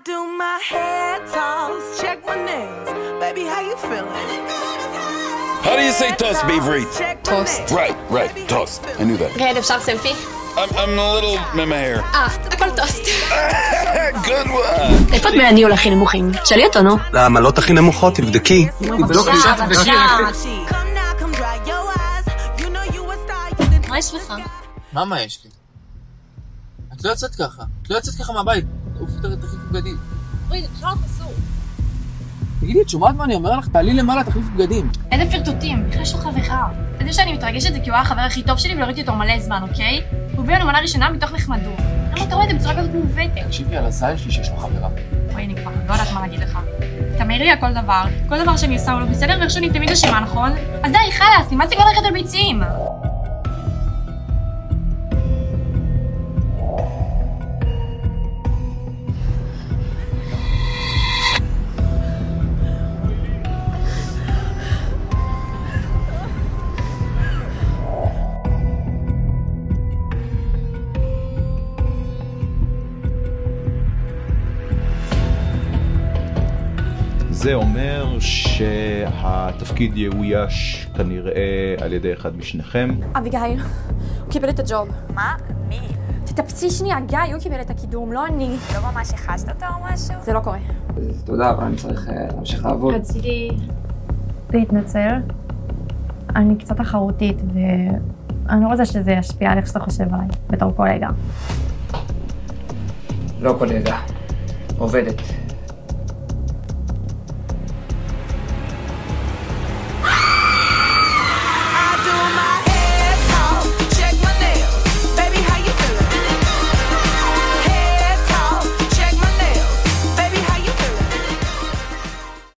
do my hair toss, check my nails. Baby, how you feeling? How do you say toast בעברית? Toast. Right, toast. I knew that. רד, אפשר סלפי? I'm a little ממהר. הכל טוסט. Good one. איפה את מהניהול הכי נמוכים? שאלי אותו, נו. לעמלות הכי נמוכות, תבדקי. תבדוק לי, תבדקי. מה יש לך? מה יש לי? את לא יוצאת ככה. את לא יוצאת ככה מהבית. תחליף בגדים. אוי, זה בכלל חשוף. תגידי, את שומעת מה אני אומר לך? תעלי למעלה, תחליף בגדים. איזה פרטוטים, בכלל יש לו חבר. אתה יודע שאני מתרגשת זה כי הוא היה החבר הכי טוב שלי ולא ראיתי אותו מלא זמן, אוקיי? הוא הביא לנו מנה ראשונה מתוך נחמדות. למה אתה רואה את זה בצורה כזאת מעוותת? תקשיבי על הזין שלי שיש לו חברה. אוי, אני כבר לא יודעת מה להגיד לך. אתה מעיר לי על כל דבר שאני עושה הוא לא בסדר ואיכשהו אני תמיד אשמה, נכון? אז די, חלאס, נמאס לי כבר ללכת על ביצים. זה אומר שהתפקיד יאויש כנראה על ידי אחד משניכם. אביגיל, הוא קיבל את הג'וב. מה? מי? תתפסי שנייה, גיא, הוא קיבל את הקידום, לא אני. לא ממש החשת אותו או משהו? זה לא קורה. תודה, אבל אני צריך להמשיך לעבוד. רציתי להתנצל. אני קצת תחרותית ואני לא רוצה שזה ישפיע על איך שאתה חושב עליי בתור קולגה. לא קולגה, עובדת.